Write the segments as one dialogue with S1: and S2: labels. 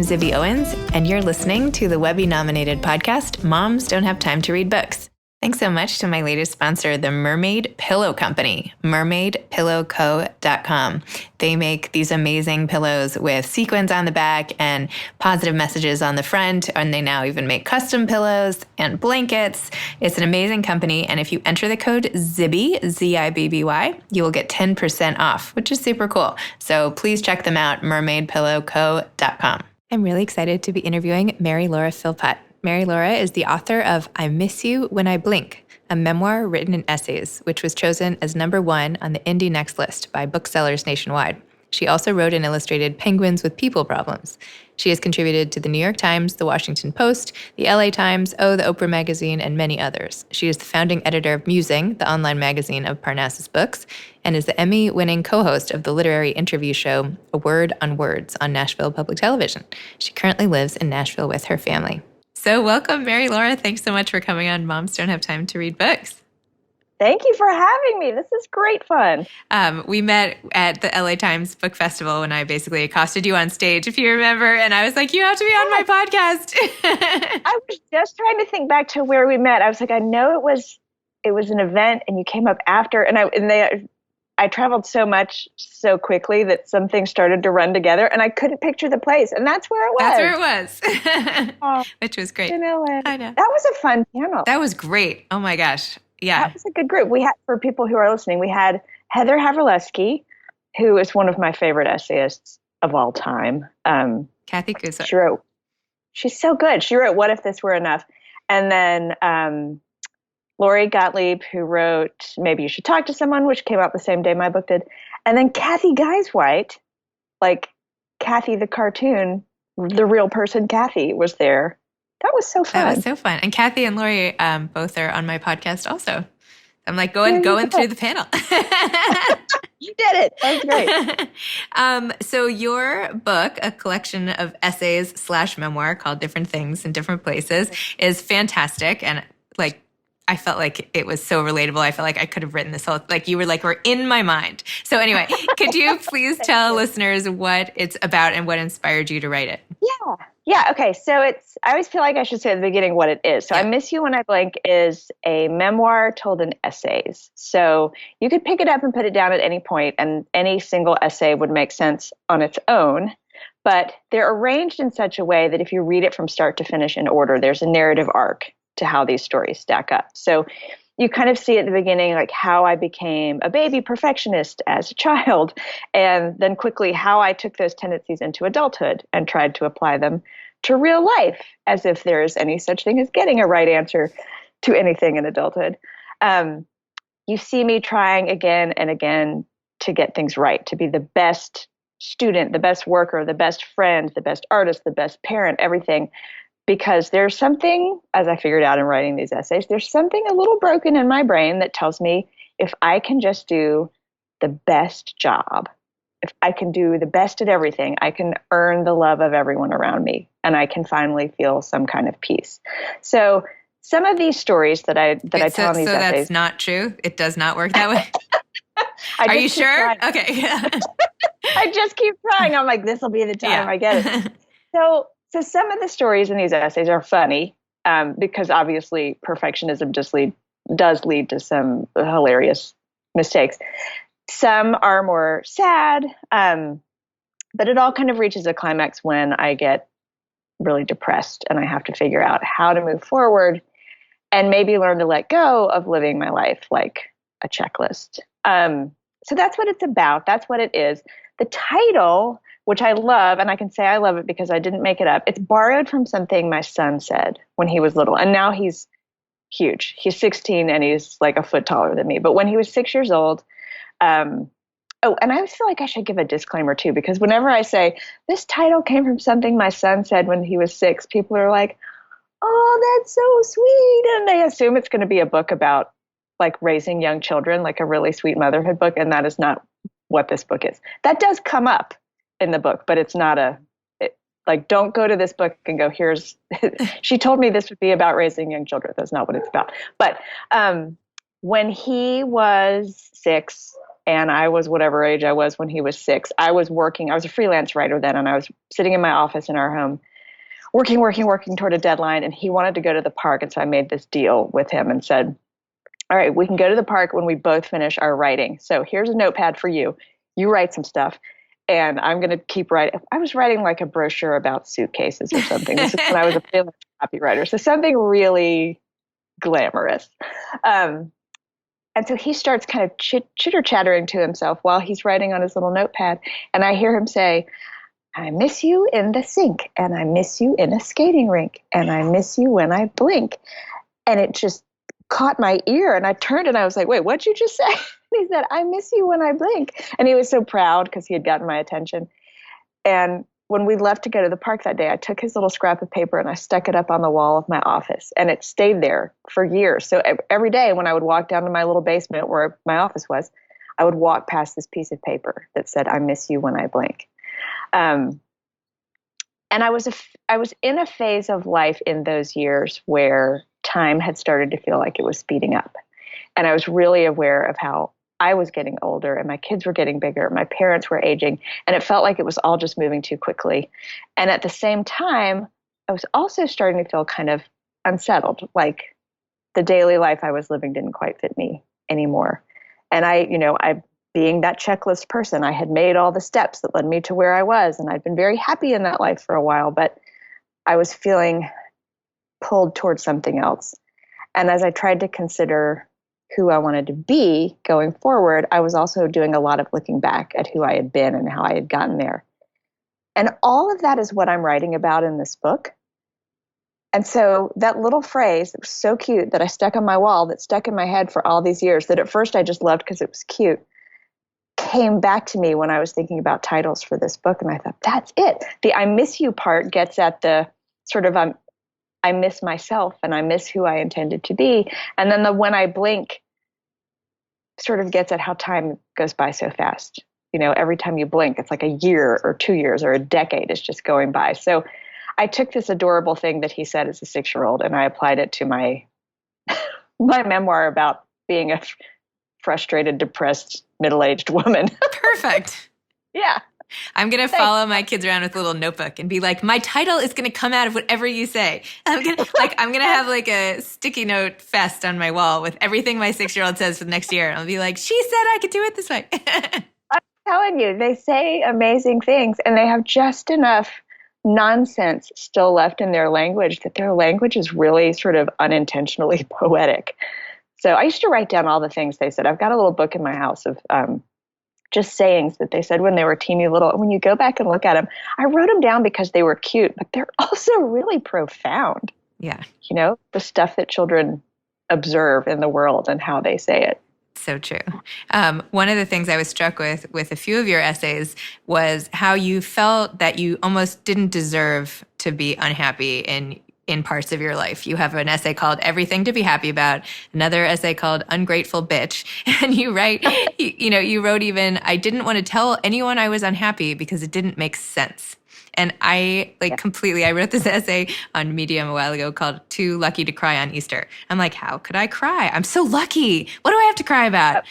S1: Zibby Owens, and you're listening to the Webby-nominated podcast, Moms Don't Have Time to Read Books. Thanks so much to my latest sponsor, the Mermaid Pillow Company, mermaidpillowco.com. They make these amazing pillows with sequins on the back and positive messages on the front, and they now even make custom pillows and blankets. It's an amazing company, and if you enter the code ZIBBY, Z-I-B-B-Y, you will get 10% off, which is super cool. So please check them out, mermaidpillowco.com. I'm really excited to be interviewing Mary Laura Philpott. Mary Laura is the author of I Miss You When I Blink, a memoir written in essays, which was chosen as #1 on the Indie Next list by booksellers nationwide. She also wrote and illustrated Penguins with People Problems. She has contributed to the New York Times, the Washington Post, the LA Times, the Oprah Magazine, and many others. She is the founding editor of Musing, the online magazine of Parnassus Books, and is the Emmy-winning co-host of the literary interview show A Word on Words on Nashville Public Television. She currently lives in Nashville with her family. So welcome, Mary Laura. Thanks so much for coming on Moms Don't Have Time to Read Books.
S2: Thank you for having me. This is great fun.
S1: We met at the LA Times Book Festival when I basically accosted you on stage, if you remember, and I was like, you have to be on my podcast.
S2: I was just trying to think back to where we met. I was like, I know it was an event and you came up after, and I traveled so much so quickly that some things started to run together and I couldn't picture the place. And that's where it was.
S1: That's where it was, which was great.
S2: In LA.
S1: I know.
S2: That was a fun panel.
S1: That was great. Oh my gosh. Yeah.
S2: That was a good group. We had, for people who are listening, we had Heather Havrilesky, who is one of my favorite essayists of all time.
S1: Kathy Kusa.
S2: She's so good. She wrote What If This Were Enough? And then Lori Gottlieb, who wrote Maybe You Should Talk to Someone, which came out the same day my book did. And then Kathy Guyswhite, like Kathy the cartoon, the real person Kathy, was there. That was so fun.
S1: That was so fun. And Kathy and Lori both are on my podcast also. I'm like going through the panel.
S2: You did it. That was
S1: great. So your book, a collection of essays / memoir called Different Things in Different Places, is fantastic. And like, I felt like it was so relatable. I felt like I could have written this whole, like you were in my mind. So anyway, could you please tell listeners what it's about and what inspired you to write it?
S2: Yeah. Okay. So I always feel like I should say at the beginning what it is. So I Miss You When I Blink is a memoir told in essays. So you could pick it up and put it down at any point, and any single essay would make sense on its own. But they're arranged in such a way that if you read it from start to finish in order, there's a narrative arc to how these stories stack up. So you kind of see at the beginning, like how I became a baby perfectionist as a child, and then quickly how I took those tendencies into adulthood and tried to apply them to real life, as if there is any such thing as getting a right answer to anything in adulthood. You see me trying again and again to get things right, to be the best student, the best worker, the best friend, the best artist, the best parent, everything. Because there's something, as I figured out in writing these essays, there's something a little broken in my brain that tells me if I can just do the best job, if I can do the best at everything, I can earn the love of everyone around me, and I can finally feel some kind of peace. So some of these stories that I tell in these essays.
S1: So that's not true? It does not work that way? Are you sure?
S2: Trying.
S1: Okay.
S2: I just keep trying. I'm like, this will be the time I get it. So some of the stories in these essays are funny because obviously perfectionism does lead to some hilarious mistakes. Some are more sad, but it all kind of reaches a climax when I get really depressed and I have to figure out how to move forward and maybe learn to let go of living my life like a checklist. So that's what it's about. That's what it is. The title, which I love, and I can say I love it because I didn't make it up. It's borrowed from something my son said when he was little. And now he's huge. He's 16 and he's like a foot taller than me. But when he was 6 years old, and I always feel like I should give a disclaimer too, because whenever I say this title came from something my son said when he was 6, people are like, oh, that's so sweet. And they assume it's going to be a book about like raising young children, like a really sweet motherhood book. And that is not what this book is. That does come up in the book, but it's not don't go to this book and go, she told me this would be about raising young children. That's not what it's about. But when he was 6, and I was whatever age I was when he was 6. I was a freelance writer then, and I was sitting in my office in our home, working toward a deadline, and he wanted to go to the park. And so I made this deal with him and said, all right, we can go to the park when we both finish our writing. So here's a notepad for you. You write some stuff, and I'm going to keep writing. I was writing like a brochure about suitcases or something. This is when I was a freelance copywriter. So something really glamorous. And so he starts kind of chitter-chattering to himself while he's writing on his little notepad. And I hear him say, I miss you in the sink, and I miss you in a skating rink, and I miss you when I blink. And it just caught my ear, and I turned and I was like, wait, what'd you just say? And he said, I miss you when I blink. And he was so proud because he had gotten my attention. And when we left to go to the park that day, I took his little scrap of paper and I stuck it up on the wall of my office, and it stayed there for years. So every day when I would walk down to my little basement where my office was, I would walk past this piece of paper that said, I miss you when I blink. And I was in a phase of life in those years where time had started to feel like it was speeding up. And I was really aware of how I was getting older and my kids were getting bigger. My parents were aging, and it felt like it was all just moving too quickly. And at the same time, I was also starting to feel kind of unsettled, like the daily life I was living didn't quite fit me anymore. And I being that checklist person, I had made all the steps that led me to where I was, and I'd been very happy in that life for a while, but I was feeling pulled towards something else. And as I tried to consider who I wanted to be going forward, I was also doing a lot of looking back at who I had been and how I had gotten there. And all of that is what I'm writing about in this book. And so that little phrase that was so cute that I stuck on my wall, that stuck in my head for all these years, that at first I just loved because it was cute, came back to me when I was thinking about titles for this book. And I thought, that's it. The I miss you part gets at the sort of I miss myself and I miss who I intended to be. And then the when I blink sort of gets at how time goes by so fast. Every time you blink, it's like a year or 2 years or a decade is just going by. So I took this adorable thing that he said as a 6-year-old and I applied it to my memoir about being a frustrated, depressed, middle-aged woman.
S1: Perfect.
S2: Yeah.
S1: I'm going to follow my kids around with a little notebook and be like, my title is going to come out of whatever you say. I'm going to have like a sticky note fest on my wall with everything my 6-year-old says for the next year. And I'll be like, she said I could do it this way.
S2: I'm telling you, they say amazing things and they have just enough nonsense still left in their language that their language is really sort of unintentionally poetic. So I used to write down all the things they said. I've got a little book in my house of just sayings that they said when they were teeny little. And when you go back and look at them, I wrote them down because they were cute, but they're also really profound.
S1: Yeah.
S2: The stuff that children observe in the world and how they say it.
S1: So true. One of the things I was struck with a few of your essays was how you felt that you almost didn't deserve to be unhappy in parts of your life. You have an essay called Everything to Be Happy About, another essay called Ungrateful Bitch. And you write, you wrote even, I didn't want to tell anyone I was unhappy because it didn't make sense. And I completely, I wrote this essay on Medium a while ago called Too Lucky to Cry on Easter. I'm like, how could I cry? I'm so lucky. What do I have to cry about?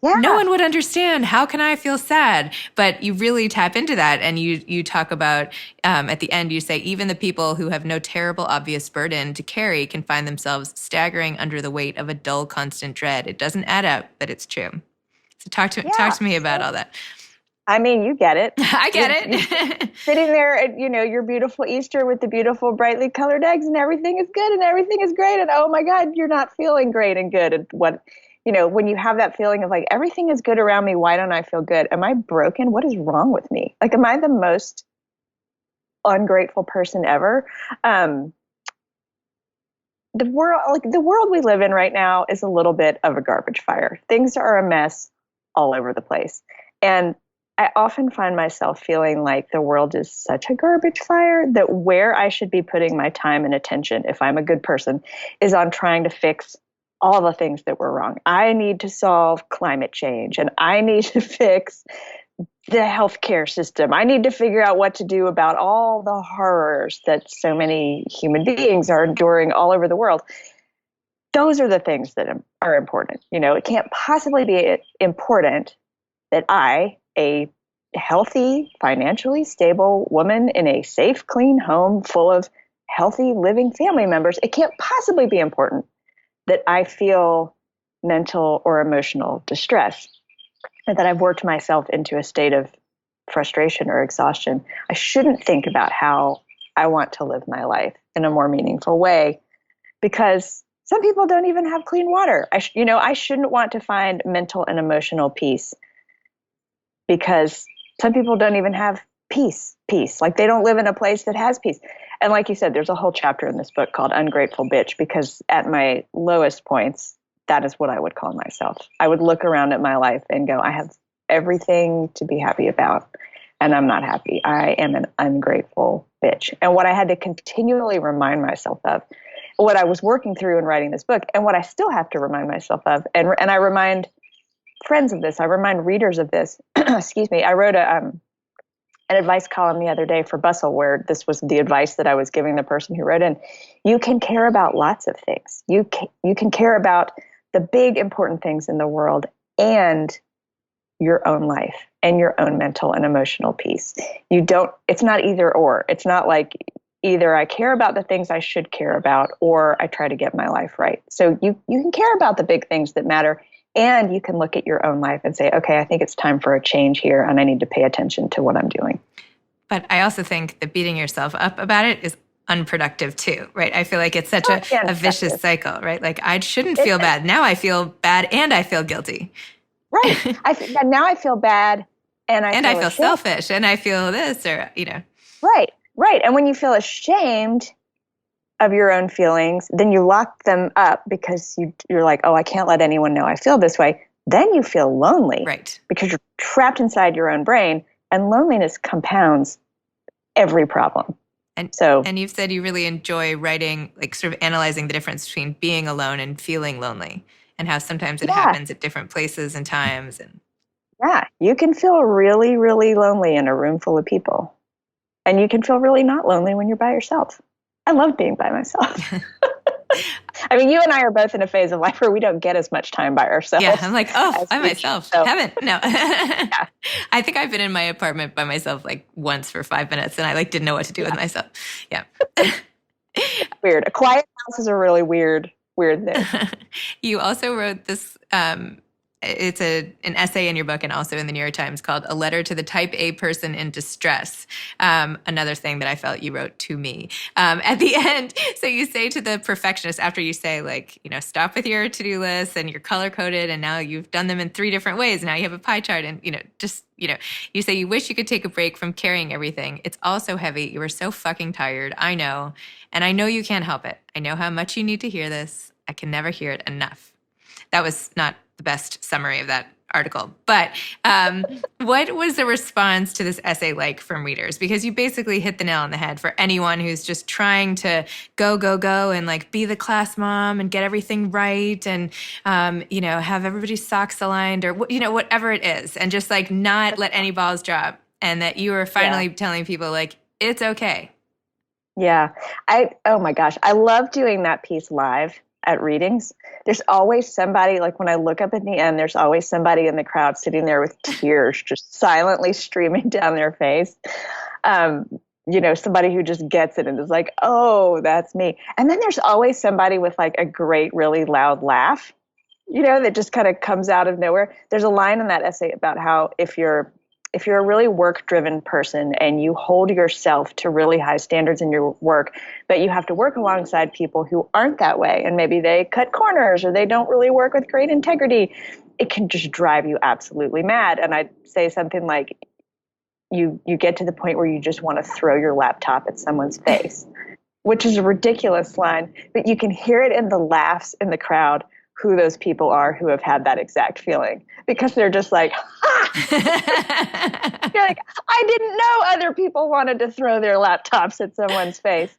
S1: No one would understand. How can I feel sad? But you really tap into that. And you talk about, at the end, you say, even the people who have no terrible obvious burden to carry can find themselves staggering under the weight of a dull, constant dread. It doesn't add up, but it's true. So talk to me about all that.
S2: I mean, you get it.
S1: I get it.
S2: Sitting there at, your beautiful Easter with the beautiful brightly colored eggs and everything is good and everything is great. And oh my God, you're not feeling great and good. And when you have that feeling of like, everything is good around me, why don't I feel good? Am I broken? What is wrong with me? Like, am I the most ungrateful person ever? The world we live in right now is a little bit of a garbage fire. Things are a mess all over the place. And I often find myself feeling like the world is such a garbage fire that where I should be putting my time and attention, if I'm a good person, is on trying to fix all the things that were wrong. I need to solve climate change and I need to fix the healthcare system. I need to figure out what to do about all the horrors that so many human beings are enduring all over the world. Those are the things that are important. It can't possibly be important that I, a healthy, financially stable woman in a safe, clean home full of healthy, living family members, it can't possibly be important that I feel mental or emotional distress, and that I've worked myself into a state of frustration or exhaustion. I shouldn't think about how I want to live my life in a more meaningful way, because some people don't even have clean water. I shouldn't want to find mental and emotional peace because some people don't even have peace. Like they don't live in a place that has peace. And like you said, there's a whole chapter in this book called Ungrateful Bitch, because at my lowest points, that is what I would call myself. I would look around at my life and go, I have everything to be happy about, and I'm not happy. I am an ungrateful bitch. And what I had to continually remind myself of, what I was working through in writing this book, and what I still have to remind myself of, and I remind friends of this, I remind readers of this. Excuse me. I wrote an advice column the other day for Bustle, where this was the advice that I was giving the person who wrote in. You can care about lots of things. You can care about the big important things in the world and your own life and your own mental and emotional peace. It's not either or. It's not like either I care about the things I should care about or I try to get my life right. So you can care about the big things that matter, and you can look at your own life and say, okay, I think it's time for a change here, and I need to pay attention to what I'm doing.
S1: But I also think that beating yourself up about it is unproductive too, right? I feel like it's such a vicious cycle, right? Like I shouldn't feel bad. Now I feel bad and I feel guilty.
S2: Right. Now I feel bad and I feel
S1: selfish and I feel this
S2: Right. Right. And when you feel ashamed of your own feelings, then you lock them up because you're like, oh, I can't let anyone know I feel this way. Then you feel lonely.
S1: Right.
S2: Because you're trapped inside your own brain, and loneliness compounds every problem.
S1: And you've said you really enjoy writing, like sort of analyzing the difference between being alone and feeling lonely, and how sometimes it happens at different places and times. And
S2: yeah, you can feel really, really lonely in a room full of people. And you can feel really not lonely when you're by yourself. I love being by myself. I mean, you and I are both in a phase of life where we don't get as much time by ourselves.
S1: Yeah, I'm like, by myself. So. Haven't. No. Yeah. I think I've been in my apartment by myself like once for 5 minutes, and I didn't know what to do with myself. Yeah.
S2: Weird. A quiet house is a really weird thing.
S1: You also wrote this, it's an essay in your book and also in the New York Times called A Letter to the Type A Person in Distress. Another thing that I felt you wrote to me at the end. So you say to the perfectionist, after you say stop with your to-do list and you're color-coded and now you've done them in 3 different ways. Now you have a pie chart and, you say you wish you could take a break from carrying everything. It's all so heavy. You are so fucking tired. I know. And I know you can't help it. I know how much you need to hear this. I can never hear it enough. That was not the best summary of that article. But what was the response to this essay like from readers? Because you basically hit the nail on the head for anyone who's just trying to go and be the class mom and get everything right and, have everybody's socks aligned or, whatever it is. And just not let any balls drop. And that you are finally telling people it's okay.
S2: Yeah. Oh my gosh. I love doing that piece live at readings. There's always somebody, when I look up at the end, there's always somebody in the crowd sitting there with tears just silently streaming down their face. Somebody who just gets it and is like, oh, that's me. And then there's always somebody with a great, really loud laugh, that just kind of comes out of nowhere. There's a line in that essay about how if you're a really work-driven person and you hold yourself to really high standards in your work, but you have to work alongside people who aren't that way, and maybe they cut corners or they don't really work with great integrity, it can just drive you absolutely mad. And I'd say something like, you get to the point where you just want to throw your laptop at someone's face, which is a ridiculous line, but you can hear it in the laughs in the crowd who those people are who have had that exact feeling, because they're just like, ha! You're like, I didn't know other people wanted to throw their laptops at someone's face.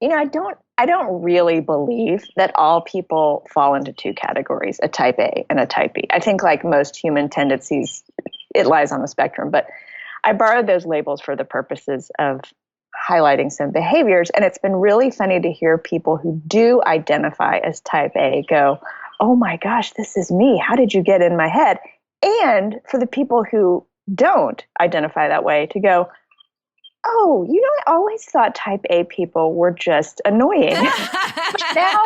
S2: I don't really believe that all people fall into 2 categories, a type A and a type B. I think like most human tendencies, it lies on the spectrum, but I borrowed those labels for the purposes of highlighting some behaviors. And it's been really funny to hear people who do identify as type A go, oh my gosh, this is me. How did you get in my head? And for the people who don't identify that way, to go, oh, I always thought type A people were just annoying. But now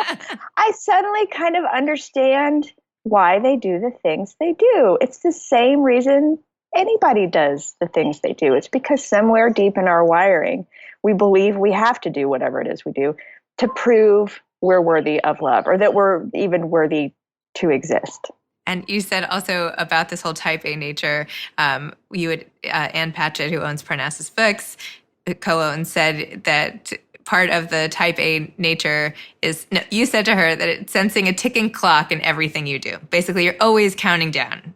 S2: I suddenly kind of understand why they do the things they do. It's the same reason anybody does the things they do. It's because somewhere deep in our wiring, we believe we have to do whatever it is we do to prove we're worthy of love, or that we're even worthy to exist.
S1: And you said also about this whole type A nature, you would, Ann Patchett, who owns Parnassus Books, co-owns, said that part of the type A nature is, no, you said to her that it's sensing a ticking clock in everything you do. Basically, you're always counting down.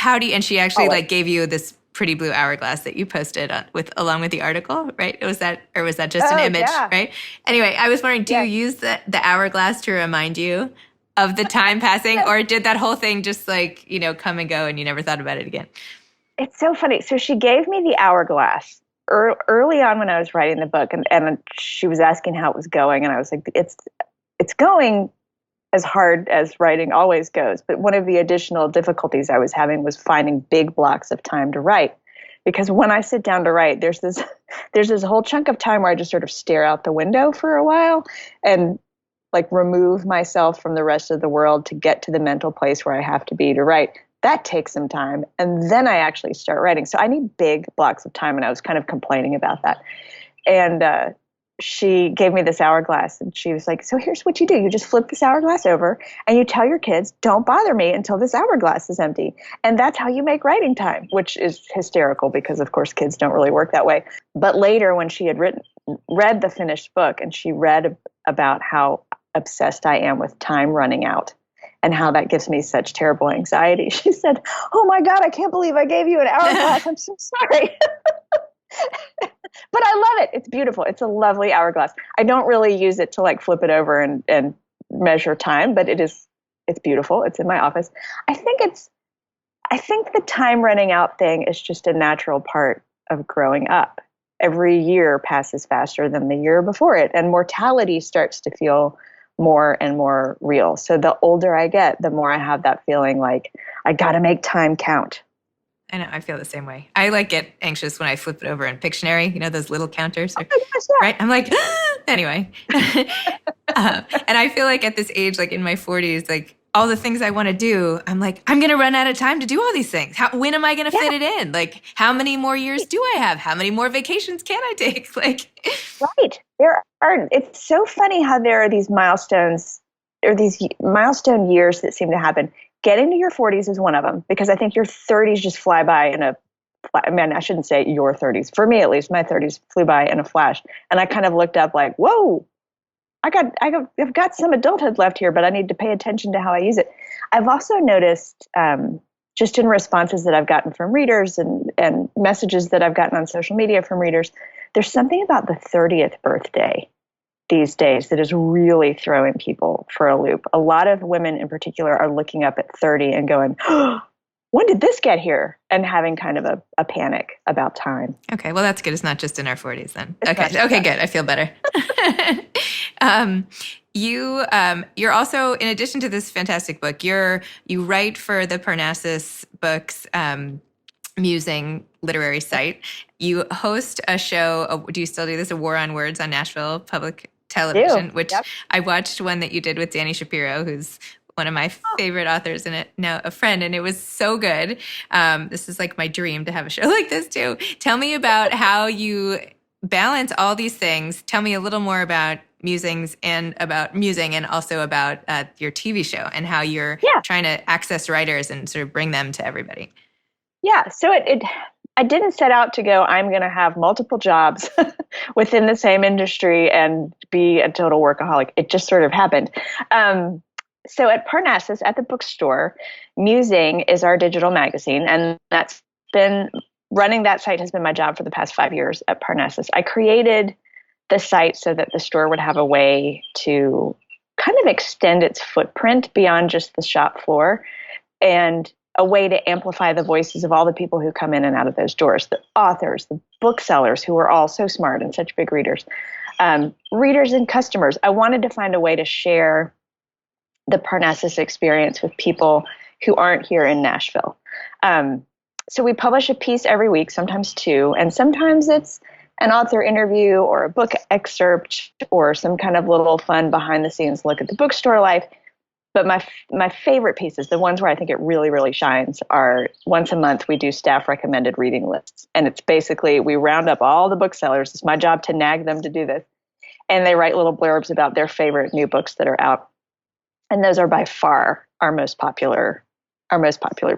S1: And she actually gave you this pretty blue hourglass that you posted along with the article, right? Was that just an image, right? Anyway, I was wondering, do you use the hourglass to remind you of the time passing, or did that whole thing just come and go and you never thought about it again?
S2: It's so funny. So she gave me the hourglass early on when I was writing the book, and she was asking how it was going, and I was like, it's going as hard as writing always goes. But one of the additional difficulties I was having was finding big blocks of time to write. Because when I sit down to write, there's this whole chunk of time where I just sort of stare out the window for a while and remove myself from the rest of the world to get to the mental place where I have to be to write. That takes some time. And then I actually start writing. So I need big blocks of time. And I was kind of complaining about that. And she gave me this hourglass, and she was like, so here's what you do. You just flip this hourglass over and you tell your kids, don't bother me until this hourglass is empty. And that's how you make writing time, which is hysterical because, of course, kids don't really work that way. But later, when she had read the finished book, and she read about how obsessed I am with time running out and how that gives me such terrible anxiety, she said, oh my God, I can't believe I gave you an hourglass. I'm so sorry. But I love it. It's beautiful. It's a lovely hourglass. I don't really use it to flip it over and measure time, but it's beautiful. It's in my office. I think the time running out thing is just a natural part of growing up. Every year passes faster than the year before it, and mortality starts to feel more and more real. So the older I get, the more I have that feeling like I got to make time count.
S1: I know, I feel the same way. I get anxious when I flip it over in Pictionary, those little counters, right? I'm like, anyway. And I feel like at this age, in my 40s, all the things I want to do, I'm like, I'm going to run out of time to do all these things. When am I going to fit it in? How many more years do I have? How many more vacations can I take?
S2: Right. It's so funny how there are these milestones, or these milestone years that seem to happen. Getting to your 40s is one of them, because I think your 30s just fly by I shouldn't say your 30s. For me, at least, my 30s flew by in a flash. And I kind of looked up whoa, I've got some adulthood left here, but I need to pay attention to how I use it. I've also noticed, just in responses that I've gotten from readers and messages that I've gotten on social media from readers, there's something about the 30th birthday these days that is really throwing people for a loop. A lot of women in particular are looking up at 30 and going, oh, when did this get here? And having kind of a panic about time.
S1: Okay, well, that's good. It's not just in our 40s then. Okay, good. I feel better. You're also, in addition to this fantastic book, you write for the Parnassus Books musing literary site. You host a show, do you still do this, a War on Words on Nashville Public Television, which I watched one that you did with Danny Shapiro, who's one of my favorite authors and now a friend, and it was so good. This is my dream to have a show like this too. Tell me about how you balance all these things. Tell me a little more about musings and about musing, and also about your TV show and how you're trying to access writers and sort of bring them to everybody.
S2: Yeah, so I didn't set out to go, I'm going to have multiple jobs within the same industry and be a total workaholic. It just sort of happened. So at Parnassus, at the bookstore, Musing is our digital magazine, and that's been running that site has been my job for the past 5 years at Parnassus. I created the site so that the store would have a way to kind of extend its footprint beyond just the shop floor, and a way to amplify the voices of all the people who come in and out of those doors, the authors, the booksellers, who are all so smart and such big readers, readers and customers. I wanted to find a way to share the Parnassus experience with people who aren't here in Nashville. So we publish a piece every week, sometimes two, and sometimes it's an author interview or a book excerpt or some kind of little fun behind the scenes look at the bookstore life. But my favorite pieces, the ones where I think it really, really shines, are once a month we do staff recommended reading lists. And it's basically we round up all the booksellers. It's my job to nag them to do this. And they write little blurbs about their favorite new books that are out. And those are by far our most popular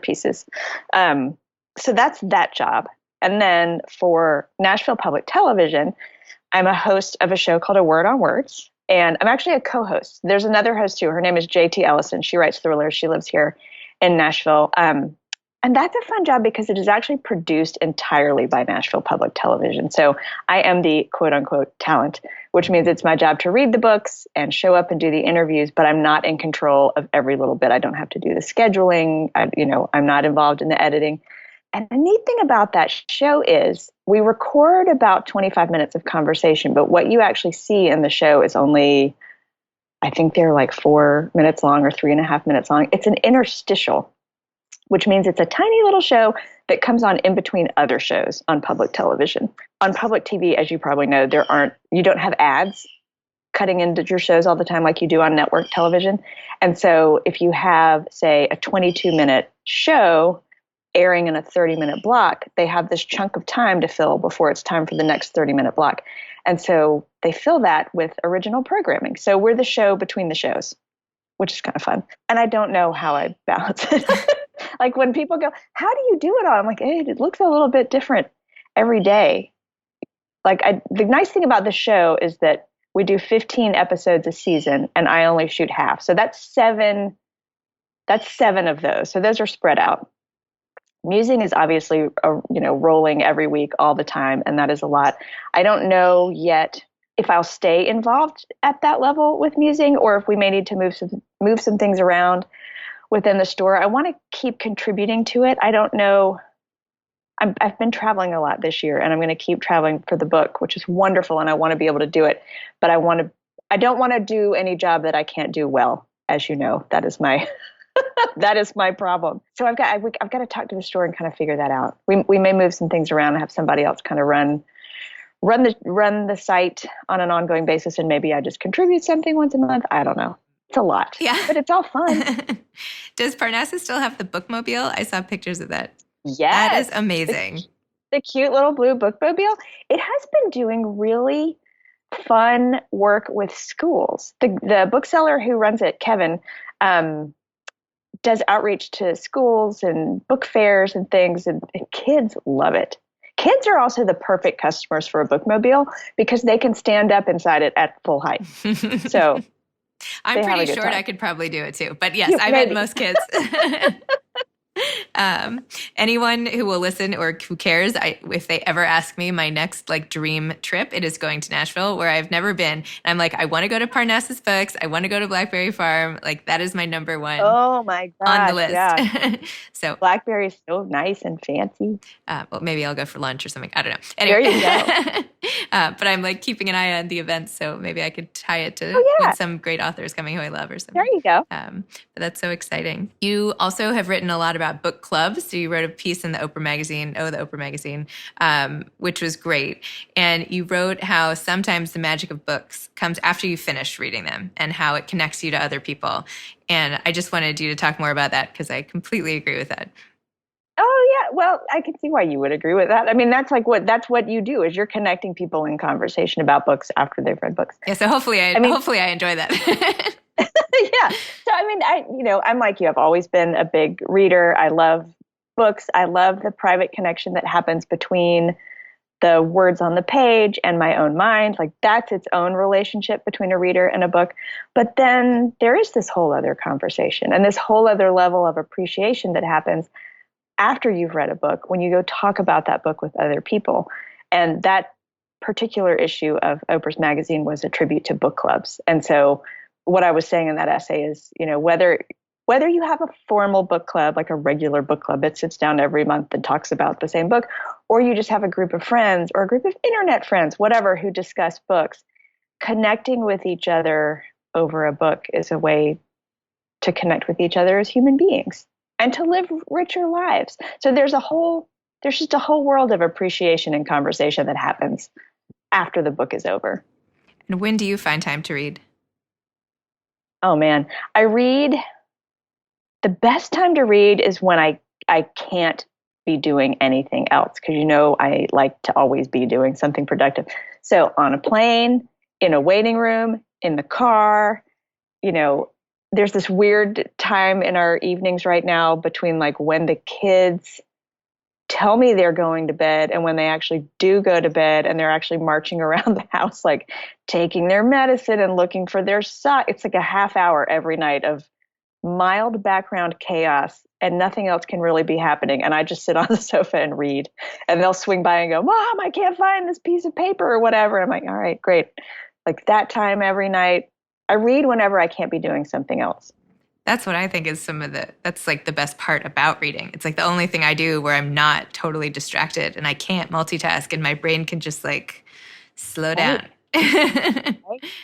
S2: pieces. So that's that job. And then for Nashville Public Television, I'm a host of a show called A Word on Words. And I'm actually a co-host. There's another host too. Her name is JT Ellison. She writes thrillers. She lives here in Nashville. And that's a fun job because it is actually produced entirely by Nashville Public Television. So I am the quote unquote talent, which means it's my job to read the books and show up and do the interviews, but I'm not in control of every little bit. I don't have to do the scheduling. I'm not involved in the editing. And the neat thing about that show is we record about 25 minutes of conversation, but what you actually see in the show is only, I think they're like 4 minutes long or 3.5 minutes long. It's an interstitial, which means it's a tiny little show that comes on in between other shows on public television. On public TV, as you probably know, you don't have ads cutting into your shows all the time like you do on network television. And so if you have, say, a 22-minute show airing in a 30-minute block, they have this chunk of time to fill before it's time for the next 30-minute block. And so they fill that with original programming. So we're the show between the shows, which is kind of fun. And I don't know how I balance it. Like when people go, how do you do it all? I'm like, hey, it looks a little bit different every day. The nice thing about the show is that we do 15 episodes a season and I only shoot half. So that's seven of those. So those are spread out. Musing is obviously, rolling every week all the time, and that is a lot. I don't know yet if I'll stay involved at that level with musing, or if we may need to move some things around within the store. I want to keep contributing to it. I don't know. I've been traveling a lot this year, and I'm going to keep traveling for the book, which is wonderful, and I want to be able to do it. But I don't want to do any job that I can't do well. As you know, that is my that is my problem. So I've got to talk to the store and kind of figure that out. We may move some things around and have somebody else kind of run the site on an ongoing basis, and maybe I just contribute something once a month. I don't know. It's a lot, but it's all fun.
S1: Does Parnassus still have the bookmobile? I saw pictures of that.
S2: Yes,
S1: that is amazing.
S2: The cute little blue bookmobile. It has been doing really fun work with schools. The bookseller who runs it, Kevin, does outreach to schools and book fairs and things, and kids love it. Kids are also the perfect customers for a bookmobile because they can stand up inside it at full height. So
S1: I'm pretty short. I could probably do it too. But yes, I bet most kids. Anyone who will listen or who cares, if they ever ask me my next dream trip, it is going to Nashville, where I've never been. And I'm like, I want to go to Parnassus Books. I want to go to Blackberry Farm. That is my number one.
S2: Oh my gosh,
S1: on the list.
S2: Yeah.
S1: So
S2: Blackberry is so nice and fancy.
S1: Well, maybe I'll go for lunch or something. I don't know. Anyway.
S2: There you go.
S1: But I'm keeping an eye on the events, so maybe I could tie it to when some great authors coming who I love or something.
S2: There you go.
S1: But that's so exciting. You also have written a lot about book clubs. So you wrote a piece in the Oprah magazine, which was great. And you wrote how sometimes the magic of books comes after you finish reading them and how it connects you to other people. And I just wanted you to talk more about that because I completely agree with that.
S2: Oh yeah, well, I can see why you would agree with that. I mean, that's what you do is you're connecting people in conversation about books after they've read books.
S1: Yeah, so hopefully I enjoy that.
S2: Yeah. So I mean, I'm like you. I've always been a big reader. I love books. I love the private connection that happens between the words on the page and my own mind. That's its own relationship between a reader and a book. But then there is this whole other conversation and this whole other level of appreciation that happens after you've read a book, when you go talk about that book with other people. And that particular issue of Oprah's magazine was a tribute to book clubs. And so what I was saying in that essay is, whether you have a formal book club, like a regular book club that sits down every month and talks about the same book, or you just have a group of friends or a group of internet friends, whatever, who discuss books, connecting with each other over a book is a way to connect with each other as human beings and to live richer lives. So there's just a whole world of appreciation and conversation that happens after the book is over.
S1: And when do you find time to read?
S2: Oh man, the best time to read is when I can't be doing anything else, because I like to always be doing something productive. So on a plane, in a waiting room, in the car, there's this weird time in our evenings right now between like when the kids tell me they're going to bed and when they actually do go to bed and they're actually marching around the house, like taking their medicine and looking for their sock. It's like a half hour every night of mild background chaos, and nothing else can really be happening. And I just sit on the sofa and read, and they'll swing by and go, "Mom, I can't find this piece of paper," or whatever. I'm like, all right, great. Like that time every night. I read whenever I can't be doing something else.
S1: That's what I think is that's like the best part about reading. It's like the only thing I do where I'm not totally distracted and I can't multitask and my brain can just like slow down.
S2: Right?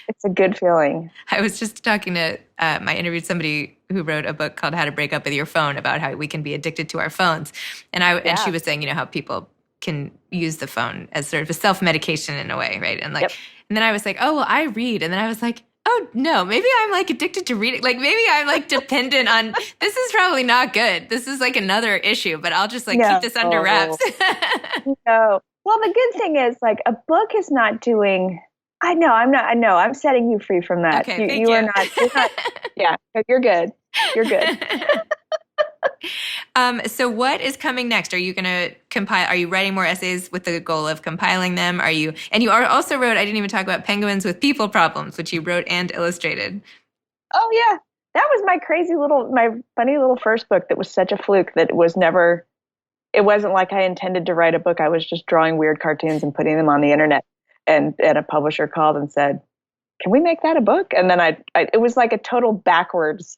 S2: It's a good feeling.
S1: I was just talking to, I interviewed somebody who wrote a book called How to Break Up with Your Phone, about how we can be addicted to our phones. And she was saying, how people can use the phone as sort of a self-medication in a way, right? And like, and then I was like, oh, well, I read. And then I was like, oh no, maybe I'm like addicted to reading. Like maybe I'm like dependent on, this is probably not good. This is like another issue, but I'll just like keep this under wraps.
S2: No. Well, the good thing is like a book is not doing, I know I'm setting you free from that.
S1: Okay,
S2: you are not, yeah, you're good. You're good.
S1: So what is coming next? Are you going to compile? Are you writing more essays with the goal of compiling them? And you also wrote, I didn't even talk about Penguins with People Problems, which you wrote and illustrated.
S2: Oh yeah. That was my funny little first book that was such a fluke that it wasn't like I intended to write a book. I was just drawing weird cartoons and putting them on the internet, and a publisher called and said, "Can we make that a book?" And then it was like a total backwards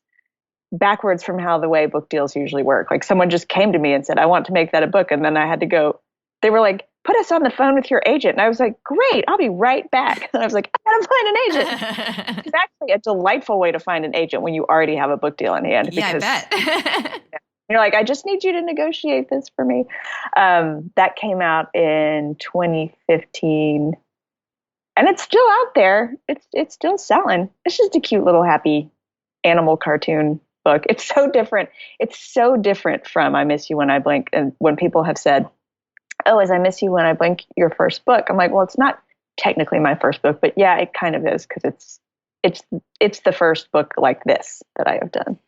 S2: from how the way book deals usually work. Like someone just came to me and said, "I want to make that a book." And then I had to go, they were like, "Put us on the phone with your agent." And I was like, "Great, I'll be right back." And I was like, "I gotta find an agent." It's actually a delightful way to find an agent when you already have a book deal in hand.
S1: Yeah, I bet.
S2: You're like, "I just need you to negotiate this for me." That came out in 2015. And it's still out there. It's still selling. It's just a cute little happy animal cartoon book. It's so different. It's so different from I Miss You When I Blink. And when people have said, "Oh, is I Miss You When I Blink your first book?" I'm like, well, it's not technically my first book, but yeah, it kind of is, because it's the first book like this that I have done.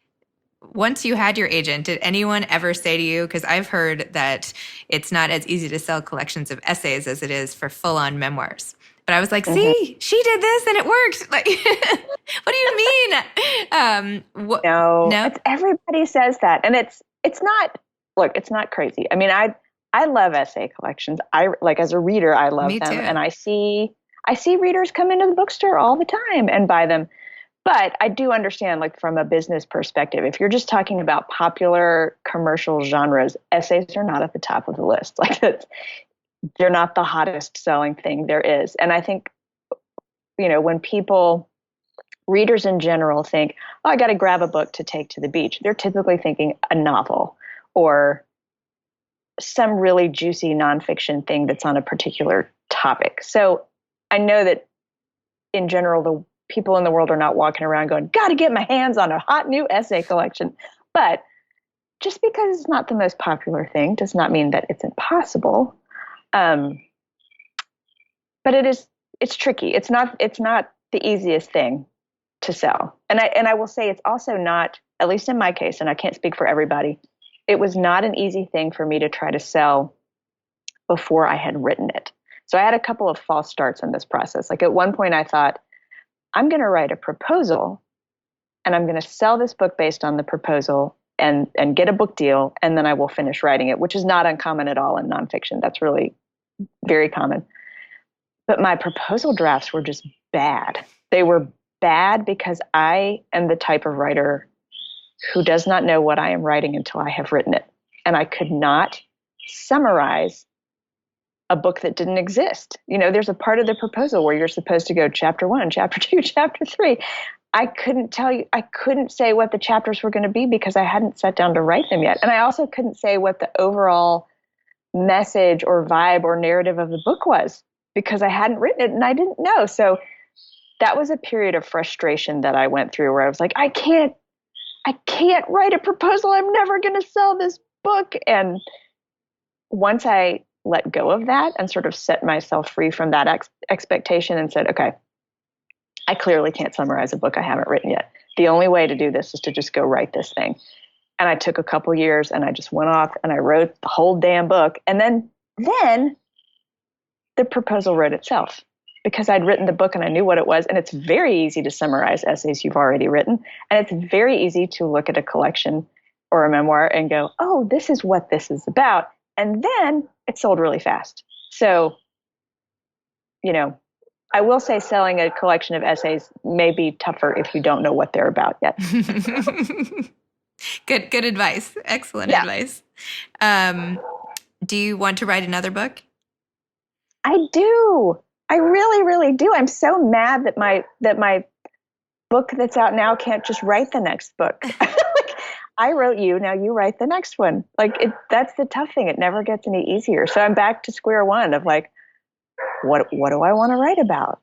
S1: Once you had your agent, did anyone ever say to you, because I've heard that it's not as easy to sell collections of essays as it is for full-on memoirs. But I was like, see, she did this and it worked. Like, what do you mean?
S2: No. Everybody says that. And it's not crazy. I mean, I love essay collections. As a reader, I love them.
S1: Too.
S2: And I see readers come into the bookstore all the time and buy them. But I do understand, like from a business perspective, if you're just talking about popular commercial genres, essays are not at the top of the list. Like they're not the hottest selling thing there is. And I think, when readers in general think, "Oh, I got to grab a book to take to the beach," they're typically thinking a novel or some really juicy nonfiction thing that's on a particular topic. So I know that in general, the people in the world are not walking around going, "Got to get my hands on a hot new essay collection." But just because it's not the most popular thing does not mean that it's impossible. But it's tricky. It's not the easiest thing to sell. And I will say it's also not, at least in my case, and I can't speak for everybody, it was not an easy thing for me to try to sell before I had written it. So I had a couple of false starts in this process. Like at one point I thought, I'm going to write a proposal and I'm going to sell this book based on the proposal and get a book deal, and then I will finish writing it, which is not uncommon at all in nonfiction. That's really very common. But my proposal drafts were just bad. They were bad because I am the type of writer who does not know what I am writing until I have written it. And I could not summarize a book that didn't exist. There's a part of the proposal where you're supposed to go chapter 1, chapter 2, chapter 3. I couldn't tell you, I couldn't say what the chapters were going to be because I hadn't sat down to write them yet. And I also couldn't say what the overall message or vibe or narrative of the book was because I hadn't written it and I didn't know. So that was a period of frustration that I went through where I was like, I can't write a proposal. I'm never going to sell this book. And once I let go of that and sort of set myself free from that expectation and said, okay, I clearly can't summarize a book I haven't written yet. The only way to do this is to just go write this thing. And I took a couple years and I just went off and I wrote the whole damn book. And then the proposal wrote itself because I'd written the book and I knew what it was. And it's very easy to summarize essays you've already written. And it's very easy to look at a collection or a memoir and go, oh, this is what this is about. And then it sold really fast. So, I will say selling a collection of essays may be tougher if you don't know what they're about yet.
S1: Good advice. Excellent advice. Do you want to write another book?
S2: I do. I really, really do. I'm so mad that my book that's out now can't just write the next book. I wrote you, now you write the next one. That's the tough thing. It never gets any easier. So I'm back to square one of what do I want to write about?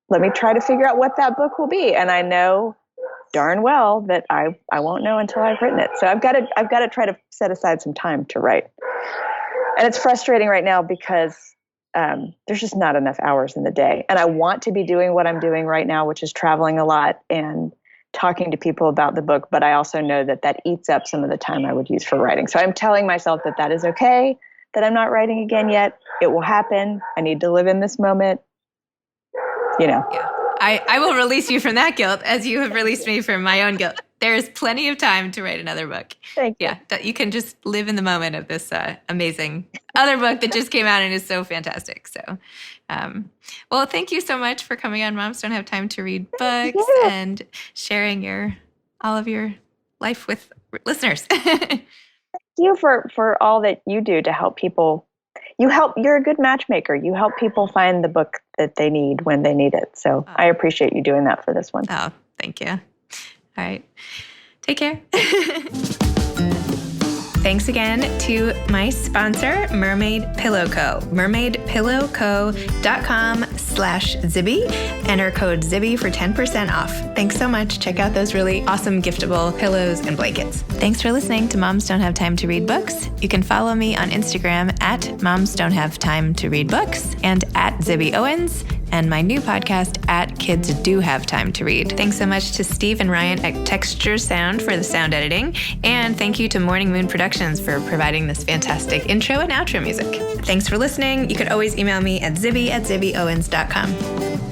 S2: Let me try to figure out what that book will be. And I know darn well that I won't know until I've written it. So I've got to try to set aside some time to write. And it's frustrating right now because there's just not enough hours in the day. And I want to be doing what I'm doing right now, which is traveling a lot and talking to people about the book. But I also know that eats up some of the time I would use for writing. So I'm telling myself that is okay, that I'm not writing again yet. It will happen. I need to live in this moment.
S1: Yeah. I will release you from that guilt as you have released me from my own guilt. There is plenty of time to write another book.
S2: Thank you.
S1: Yeah, that you can just live in the moment of this amazing other book that just came out and is so fantastic. So, well, thank you so much for coming on Moms Don't Have Time to Read Books and sharing all of your life with listeners.
S2: Thank you for all that you do to help people. You're a good matchmaker. You help people find the book that they need when they need it. So I appreciate you doing that for this one.
S1: Oh, thank you. All right. Take care. Thanks again to my sponsor, Mermaid Pillow Co. mermaidpillowco.com/Zibby. Enter code Zibby for 10% off. Thanks so much. Check out those really awesome giftable pillows and blankets. Thanks for listening to Moms Don't Have Time to Read Books. You can follow me on Instagram at Moms Don't Have Time to Read Books and at Zibby Owens, and my new podcast at Kids Do Have Time to Read. Thanks so much to Steve and Ryan at Texture Sound for the sound editing. And thank you to Morning Moon Productions for providing this fantastic intro and outro music. Thanks for listening. You could always email me at zibby@zibbyowens.com.